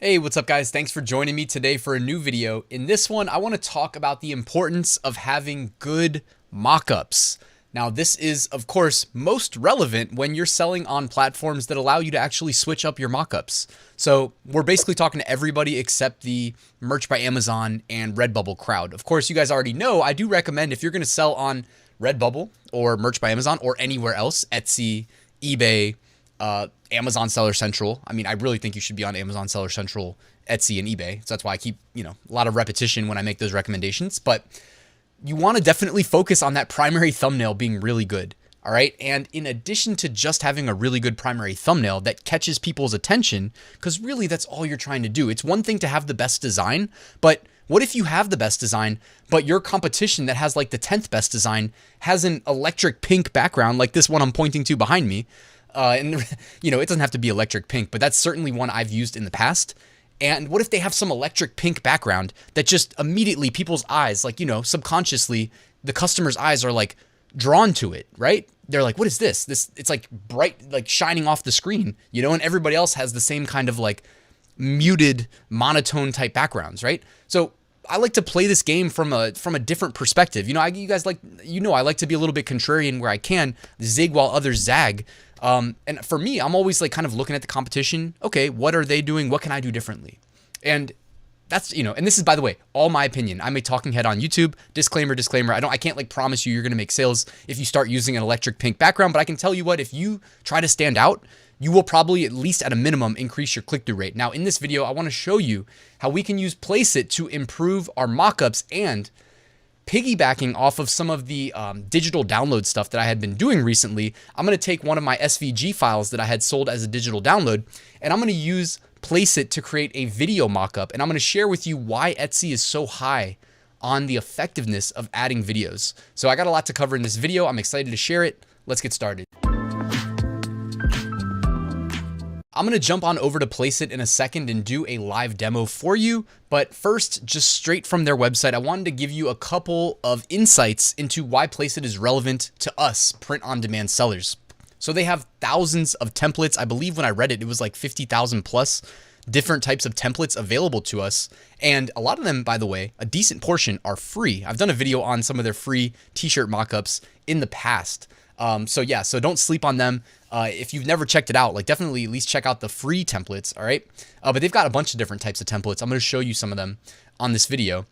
Hey, what's up guys? Thanks for joining me today for a new video. In this one, I want to talk about the importance of having good mockups. Now, this is, of course, most relevant when you're selling on platforms that allow you to actually switch up your mockups. So we're basically talking to everybody except the Merch by Amazon and Redbubble crowd. Of course, you guys already know, I do recommend if you're going to sell on Redbubble or Merch by Amazon or anywhere else, Etsy, eBay, Amazon Seller Central. I mean, I really think you should be on Amazon Seller Central, Etsy, and eBay. So that's why I keep, a lot of repetition when I make those recommendations. But you want to definitely focus on that primary thumbnail being really good. All right. And in addition to just having a really good primary thumbnail that catches people's attention, because really that's all you're trying to do. It's one thing to have the best design, but what if you have the best design, but your competition that has like the 10th best design has an electric pink background like this one I'm pointing to behind me? And it doesn't have to be electric pink, but that's certainly one I've used in the past. And what if they have some electric pink background that just immediately people's eyes, subconsciously, the customer's eyes are like drawn to it, right? They're like, what is this? It's like bright, like shining off the screen, and everybody else has the same kind of like muted monotone type backgrounds, right? So I like to play this game from a different perspective. I like to be a little bit contrarian where I can, zig while others zag. And for me, I'm always like kind of looking at the competition. Okay, what are they doing? What can I do differently? And that's, and this is, by the way, all my opinion. I'm a talking head on YouTube. Disclaimer. I can't like promise you're going to make sales if you start using an electric pink background, but I can tell you what, if you try to stand out, you will probably at least at a minimum increase your click-through rate. Now, in this video, I want to show you how we can use Placeit to improve our mockups, and piggybacking off of some of the digital download stuff that I had been doing recently, I'm going to take one of my SVG files that I had sold as a digital download, and I'm going to use Placeit to create a video mockup, and I'm going to share with you why Etsy is so high on the effectiveness of adding videos. So I got a lot to cover in this video. I'm excited to share it. Let's get started. I'm going to jump on over to Placeit in a second and do a live demo for you. But first, just straight from their website, I wanted to give you a couple of insights into why Placeit is relevant to us print-on-demand sellers. So they have thousands of templates. I believe when I read it, it was like 50,000 plus different types of templates available to us. And a lot of them, by the way, a decent portion are free. I've done a video on some of their free t-shirt mockups in the past. So don't sleep on them. If you've never checked it out, definitely at least check out the free templates. All right. But they've got a bunch of different types of templates. I'm going to show you some of them on this video.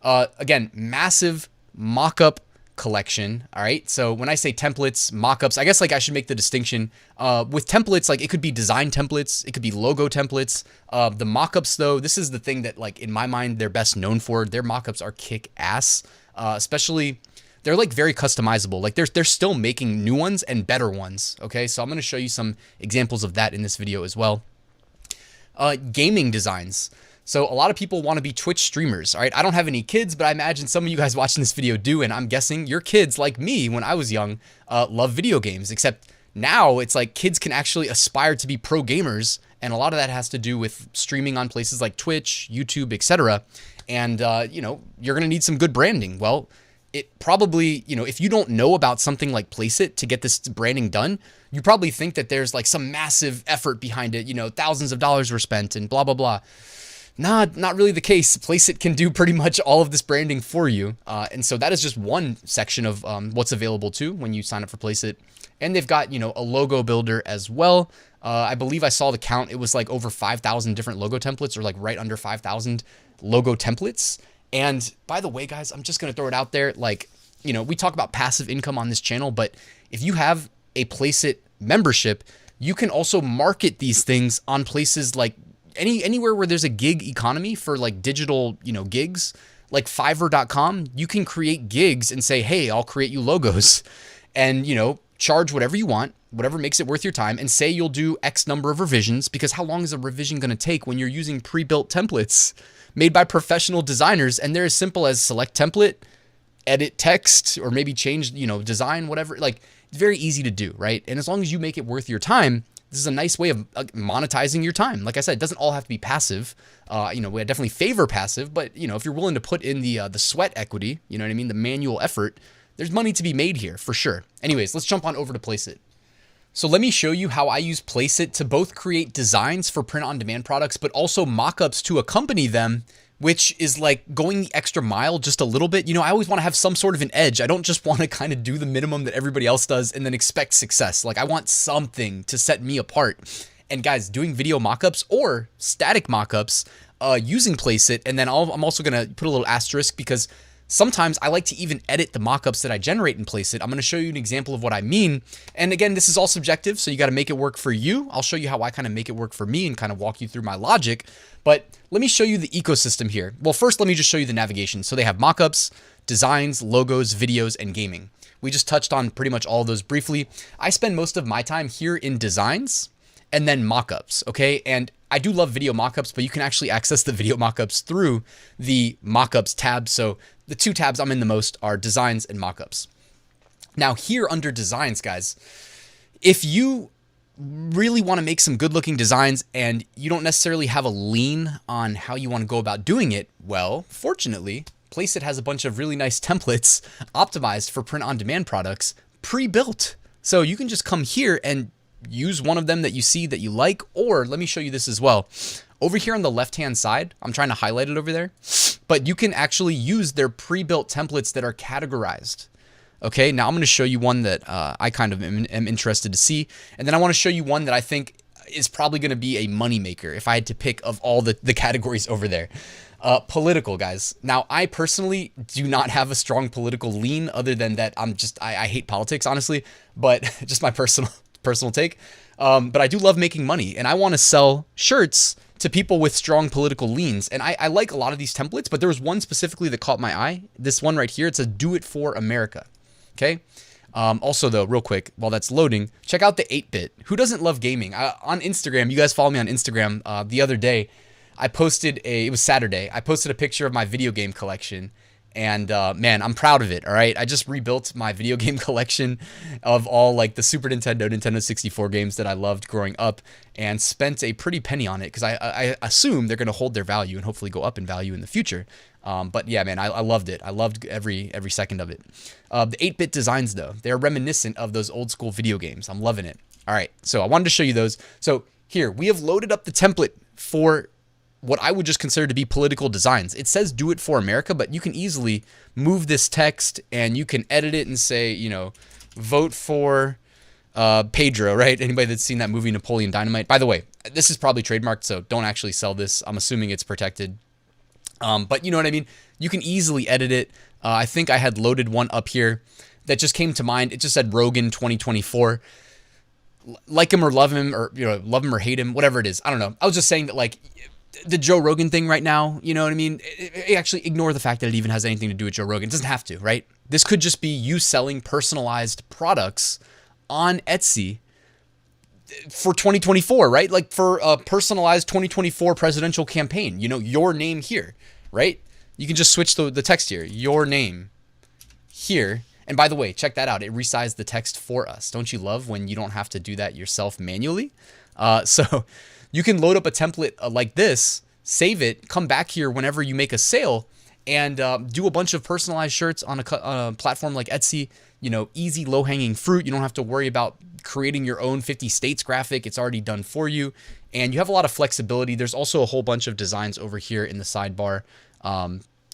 Again, massive mockup collection. All right. So when I say templates, mockups, I guess I should make the distinction with templates. It could be design templates. It could be logo templates. The mockups though, this is the thing that in my mind, they're best known for. Their mockups are kick ass, especially they're very customizable. They're still making new ones and better ones. Okay. So I'm going to show you some examples of that in this video as well. Gaming designs. So a lot of people want to be Twitch streamers. All right. I don't have any kids, but I imagine some of you guys watching this video do. And I'm guessing your kids, like me, when I was young, love video games, except now it's kids can actually aspire to be pro gamers. And a lot of that has to do with streaming on places like Twitch, YouTube, etc. And, you're going to need some good branding. Well, it probably, if you don't know about something like Placeit to get this branding done, you probably think that there's some massive effort behind it, thousands of dollars were spent and blah, blah, blah. Nah, not really the case. Placeit can do pretty much all of this branding for you. And so that is just one section of what's available too when you sign up for Placeit. And they've got, a logo builder as well. I believe I saw the count. It was over 5,000 different logo templates, or right under 5,000 logo templates. And by the way, guys, I'm just going to throw it out there. We talk about passive income on this channel, but if you have a Placeit membership, you can also market these things on places like anywhere where there's a gig economy for digital, gigs, like Fiverr.com. You can create gigs and say, hey, I'll create you logos and, charge whatever you want, whatever makes it worth your time, and say you'll do X number of revisions, because how long is a revision going to take when you're using pre-built templates made by professional designers? And they're as simple as select template, edit text, or maybe change, design, whatever. It's very easy to do, right? And as long as you make it worth your time, this is a nice way of monetizing your time. Like I said, it doesn't all have to be passive. We definitely favor passive, but if you're willing to put in the sweat equity, the manual effort, there's money to be made here for sure. Anyways, let's jump on over to Placeit. So let me show you how I use Placeit to both create designs for print-on-demand products, but also mockups to accompany them, which is like going the extra mile just a little bit. You know, I always want to have some sort of an edge. I don't just want to kind of do the minimum that everybody else does and then expect success. Like I want something to set me apart. And guys, doing video mockups or static mockups using Placeit, and then I'm also going to put a little asterisk because sometimes I like to even edit the mockups that I generate in Placeit. I'm going to show you an example of what I mean. And again, this is all subjective, so you got to make it work for you. I'll show you how I kind of make it work for me and kind of walk you through my logic. But let me show you the ecosystem here. Well, first, let me just show you the navigation. So they have mockups, designs, logos, videos, and gaming. We just touched on pretty much all of those briefly. I spend most of my time here in designs and then mockups, okay? And I do love video mockups, but you can actually access the video mockups through the mockups tab. So the two tabs I'm in the most are designs and mockups. Now here under designs, guys, if you really want to make some good looking designs and you don't necessarily have a lean on how you want to go about doing it, well, fortunately, Placeit has a bunch of really nice templates optimized for print on demand products pre-built. So you can just come here and use one of them that you see that you like, or let me show you this as well. Over here on the left-hand side, I'm trying to highlight it over there, but you can actually use their pre-built templates that are categorized. Okay, now I'm going to show you one that I kind of am interested to see, and then I want to show you one that I think is probably going to be a moneymaker if I had to pick of all the categories over there. Political, guys. Now, I personally do not have a strong political lean other than that I hate politics, honestly, but just my personal take. But I do love making money, and I want to sell shirts to people with strong political leans. And I like a lot of these templates, but there was one specifically that caught my eye. This one right here, it says "Do It for America." Okay. Also though, real quick, while that's loading, check out the 8-bit. Who doesn't love gaming? On Instagram, you guys follow me on Instagram. The other day, I posted it was Saturday. I posted a picture of my video game collection. And man, I'm proud of it. All right. I just rebuilt my video game collection of all like the Super Nintendo, Nintendo 64 games that I loved growing up, and spent a pretty penny on it because I assume they're going to hold their value and hopefully go up in value in the future. But yeah, man, I loved it. I loved every second of it. The 8-bit designs though, they're reminiscent of those old school video games. I'm loving it. All right. So I wanted to show you those. So here we have loaded up the template for what I would just consider to be political designs. It says "Do It for America," but you can easily move this text and you can edit it and say, you know, vote for Pedro, right? Anybody that's seen that movie Napoleon Dynamite. By the way, this is probably trademarked, so don't actually sell this. I'm assuming it's protected. But you know what I mean? You can easily edit it. I think I had loaded one up here that just came to mind. It just said Rogan 2024. Like him or love him, or, you know, love him or hate him, whatever it is. I don't know. I was just saying that, like, the Joe Rogan thing right now, you know what I mean? Actually, ignore the fact that it even has anything to do with Joe Rogan. It doesn't have to, right? This could just be you selling personalized products on Etsy for 2024, right? Like for a personalized 2024 presidential campaign, you know, your name here, right? You can just switch the text here, your name here. And by the way, check that out. It resized the text for us. Don't you love when you don't have to do that yourself manually? So you can load up a template like this, save it, come back here whenever you make a sale, and do a bunch of personalized shirts on a platform like Etsy. You know, easy, low-hanging fruit. You don't have to worry about creating your own 50 states graphic. It's already done for you, and you have a lot of flexibility. There's also a whole bunch of designs over here in the sidebar.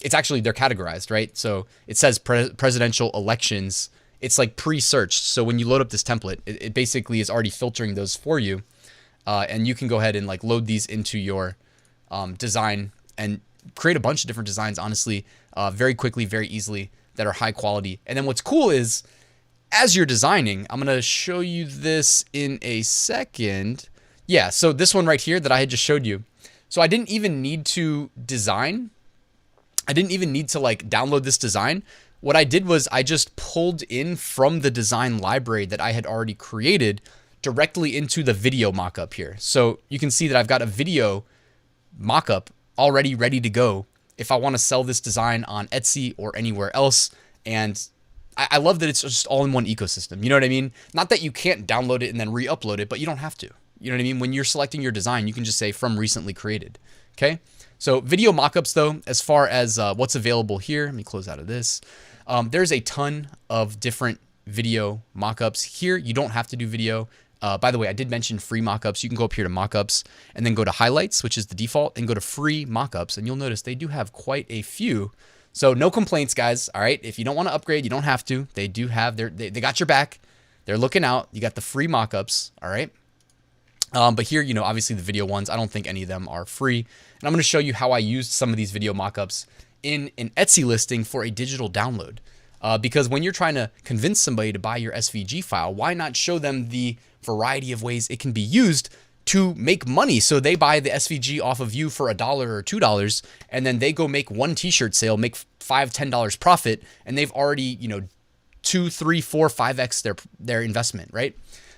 It's actually, they're categorized, right? So it says presidential elections. It's like pre-searched. So when you load up this template, it basically is already filtering those for you. And you can go ahead and like load these into your design and create a bunch of different designs, honestly, very quickly, very easily, that are high quality. And then what's cool is, as you're designing, I'm going to show you this in a second. Yeah, so this one right here that I had just showed you. So I didn't even need to design. I didn't even need to like download this design. What I did was I just pulled in from the design library that I had already created directly into the video mockup here. So you can see that I've got a video mockup already ready to go if I want to sell this design on Etsy or anywhere else. And I love that it's just all in one ecosystem. You know what I mean? Not that you can't download it and then re-upload it, but you don't have to. You know what I mean? When you're selecting your design, you can just say from recently created. Okay. So video mockups though, as far as what's available here, let me close out of this. There's a ton of different video mockups here. You don't have to do video. By the way, I did mention free mockups. You can go up here to mockups and then go to highlights, which is the default, and go to free mockups. And you'll notice they do have quite a few. So no complaints, guys. All right. If you don't want to upgrade, you don't have to. They do have they got your back. They're looking out. You got the free mockups. All right. But here, you know, obviously the video ones, I don't think any of them are free. And I'm going to show you how I used some of these video mockups in an Etsy listing for a digital download. Because when you're trying to convince somebody to buy your SVG file, why not show them the variety of ways it can be used to make money? So they buy the SVG off of you for $1 or $2, and then they go make one t-shirt sale, make $5-10 profit, and they've already, you know, 2, 3, 4, 5x their investment, right?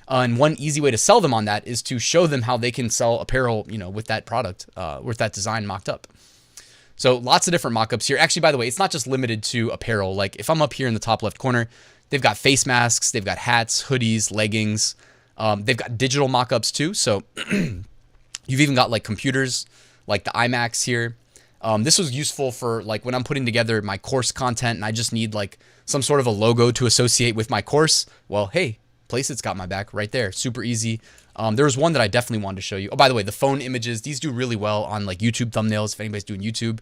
And one easy way to sell them on that is to show them how they can sell apparel, you know, with that product, with that design mocked up. So lots of different mockups here. Actually, by the way, it's not just limited to apparel. Like if I'm up here in the top left corner, they've got face masks, they've got hats, hoodies, leggings. They've got digital mockups too. So you've even got like computers, like the iMacs here. This was useful for like when I'm putting together my course content and I just need like some sort of a logo to associate with my course. Well, hey, Placeit's got my back right there. Super easy. There was one that I definitely wanted to show you. Oh, by the way, the phone images, these do really well on like YouTube thumbnails. If anybody's doing YouTube,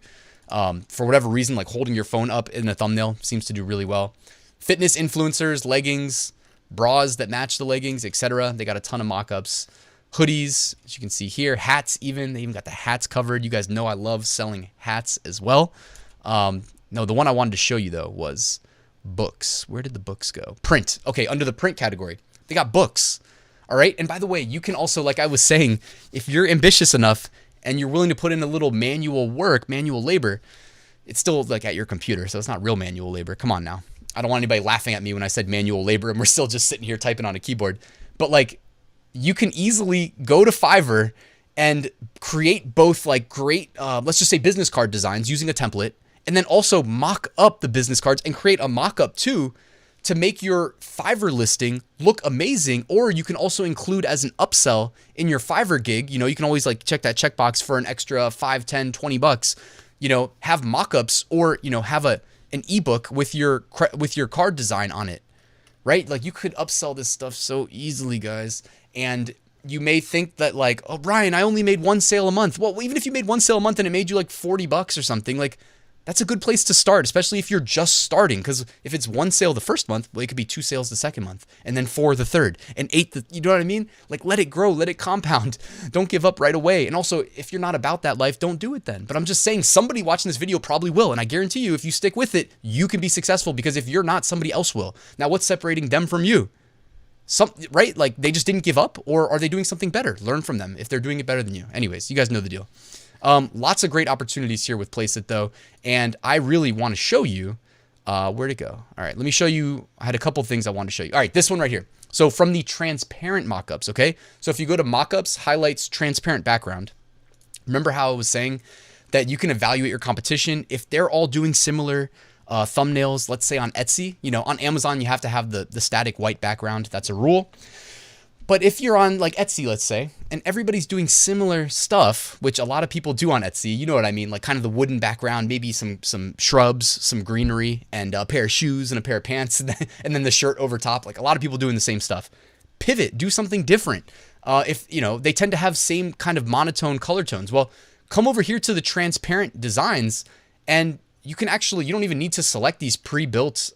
for whatever reason, like holding your phone up in a thumbnail seems to do really well. Fitness influencers, leggings, bras that match the leggings, etc. They got a ton of mockups. Hoodies, as you can see here, hats even. They even got the hats covered. You guys know I love selling hats as well. No, the one I wanted to show you though was books. Where did the books go? Print. Okay, under the print category, they got books. All right. And by the way, you can also, like I was saying, if you're ambitious enough and you're willing to put in a little manual work, manual labor, it's still like at your computer. So it's not real manual labor. Come on now. I don't want anybody laughing at me when I said manual labor and we're still just sitting here typing on a keyboard. But like you can easily go to Fiverr and create both like great, let's just say business card designs using a template, and then also mock up the business cards and create a mock-up too to make your Fiverr listing look amazing. Or you can also include as an upsell in your Fiverr gig. You know, you can always like check that checkbox for an extra 5, 10, 20 bucks, you know, have mockups or, you know, have an ebook with your card design on it, right? Like you could upsell this stuff so easily, guys. And you may think that like, oh, Brian, I only made one sale a month. Well, even if you made one sale a month and it made you like 40 bucks or something, like that's a good place to start, especially if you're just starting. Because if it's one sale the first month, well, it could be 2 sales the second month, and then 4 the third, and 8 you know what I mean? Like let it grow, let it compound. Don't give up right away. And also, if you're not about that life, don't do it then. But I'm just saying, somebody watching this video probably will, and I guarantee you, if you stick with it, you can be successful. Because if you're not, somebody else will. Now, what's separating them from you? Right? Like they just didn't give up, or are they doing something better? Learn from them if they're doing it better than you. Anyways, you guys know the deal. Lots of great opportunities here with Placeit though. And I really want to show you, where to go. All right, let me show you. I had a couple things I wanted to show you. All right, this one right here. So from the transparent mockups, okay? So if you go to mockups, highlights, transparent background, remember how I was saying that you can evaluate your competition if they're all doing similar thumbnails, let's say on Etsy. You know, on Amazon, you have to have the static white background. That's a rule. But if you're on like Etsy, let's say, and everybody's doing similar stuff, which a lot of people do on Etsy, you know what I mean? Like kind of the wooden background, maybe some shrubs, some greenery, and a pair of shoes and a pair of pants, and then the shirt over top. Like a lot of people doing the same stuff. Pivot, do something different. If, you know, they tend to have same kind of monotone color tones. Well, come over here to the transparent designs, and you can actually, you don't even need to select these pre-built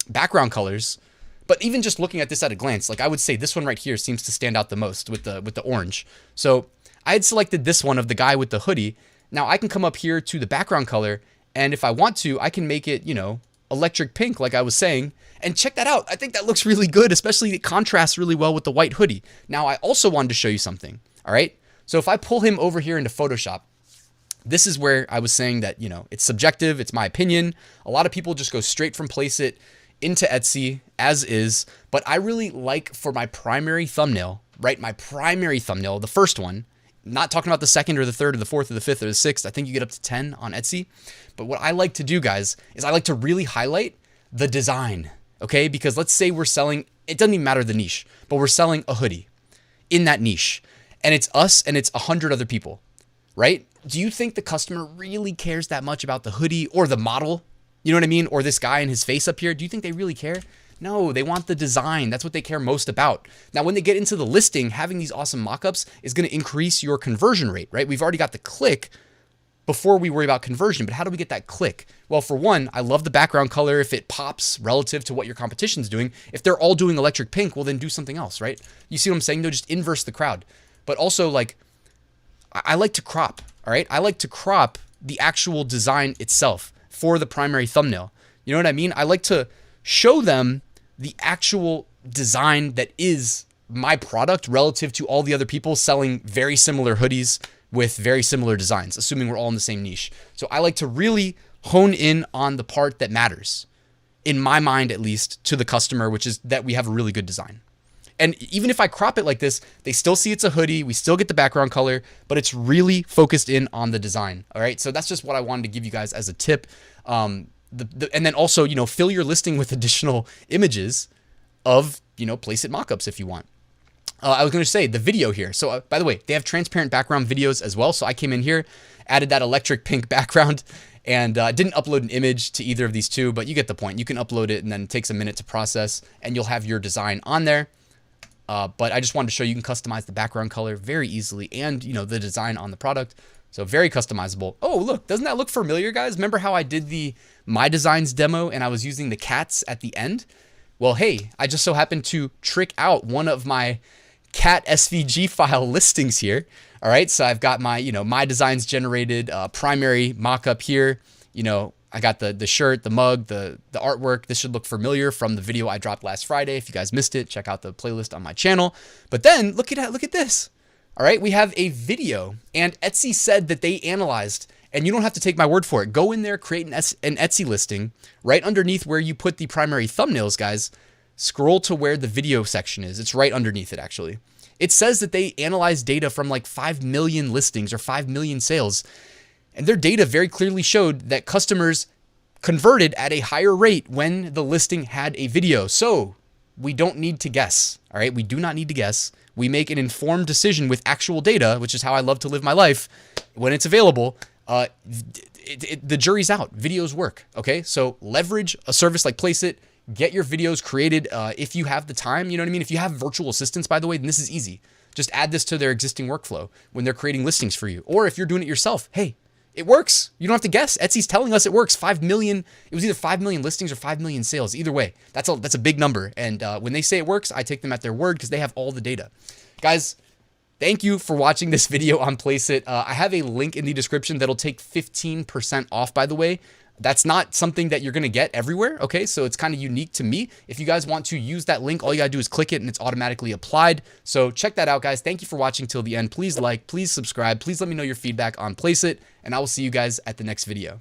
background colors. But even just looking at this at a glance, like I would say this one right here seems to stand out the most with the orange. So I had selected this one of the guy with the hoodie. Now I can come up here to the background color, and if I want to, I can make it, you know, electric pink like I was saying. And check that out. I think that looks really good, especially it contrasts really well with the white hoodie. Now I also wanted to show you something. All right. So if I pull him over here into Photoshop, this is where I was saying that, you know, it's subjective. It's my opinion. A lot of people just go straight from Placeit into Etsy as is, but I really like for my primary thumbnail, right? My primary thumbnail, the first one, not talking about the second or the third or the fourth or the fifth or the sixth. I think you get up to 10 on Etsy. But what I like to do, guys, is I like to really highlight the design, okay? Because let's say we're selling, it doesn't even matter the niche, but we're selling a hoodie in that niche, and it's us and it's 100 other people, right? Do you think the customer really cares that much about the hoodie or the model? You know what I mean? Or this guy and his face up here. Do you think they really care? No, they want the design. That's what they care most about. Now, when they get into the listing, having these awesome mockups is going to increase your conversion rate, right? We've already got the click before we worry about conversion, but how do we get that click? Well, for one, I love the background color if it pops relative to what your competition's doing. If they're all doing electric pink, well, then do something else, right? You see what I'm saying? No, just inverse the crowd. But also, like, I like to crop, all right? I like to crop the actual design itself for the primary thumbnail. You know what I mean? I like to show them the actual design that is my product relative to all the other people selling very similar hoodies with very similar designs, assuming we're all in the same niche. So I like to really hone in on the part that matters, in my mind at least, to the customer, which is that we have a really good design. And even if I crop it like this, they still see it's a hoodie, we still get the background color, but it's really focused in on the design, all right? So that's just what I wanted to give you guys as a tip. And then also, you know, fill your listing with additional images of, you know, Placeit mockups if you want. I was going to say the video here. So by the way, they have transparent background videos as well. So I came in here, added that electric pink background, and didn't upload an image to either of these two, but you get the point. You can upload it and then it takes a minute to process and you'll have your design on there. But I just wanted to show you can customize the background color very easily and, you know, the design on the product. So very customizable. Oh, look, doesn't that look familiar, guys? Remember how I did the My Designs demo and I was using the cats at the end? Well, hey, I just so happened to trick out one of my cat SVG file listings here. All right, so I've got my, you know, My Designs generated primary mockup here. You know, I got the shirt, the mug, the artwork. This should look familiar from the video I dropped last Friday. If you guys missed it, check out the playlist on my channel. But then look at this. All right, we have a video, and Etsy said that they analyzed, and you don't have to take my word for it. Go in there, create an Etsy listing right underneath where you put the primary thumbnails, guys. Scroll to where the video section is. It's right underneath it, actually. It says that they analyzed data from like 5 million listings or 5 million sales, and their data very clearly showed that customers converted at a higher rate when the listing had a video. So we don't need to guess, all right? We do not need to guess. We make an informed decision with actual data, which is how I love to live my life when it's available. The jury's out. Videos work, okay? So leverage a service like Placeit. Get your videos created if you have the time, you know what I mean? If you have virtual assistants, by the way, then this is easy. Just add this to their existing workflow when they're creating listings for you. Or if you're doing it yourself, hey, it works. You don't have to guess. Etsy's telling us it works. 5 million. It was either 5 million listings or 5 million sales. Either way, that's a big number. And when they say it works, I take them at their word because they have all the data. Guys, thank you for watching this video on Placeit. I have a link in the description that'll take 15% off, by the way. That's not something that you're going to get everywhere, okay? So it's kind of unique to me. If you guys want to use that link, all you got to do is click it and it's automatically applied. So check that out, guys. Thank you for watching till the end. Please like, please subscribe. Please let me know your feedback on Placeit, and I will see you guys at the next video.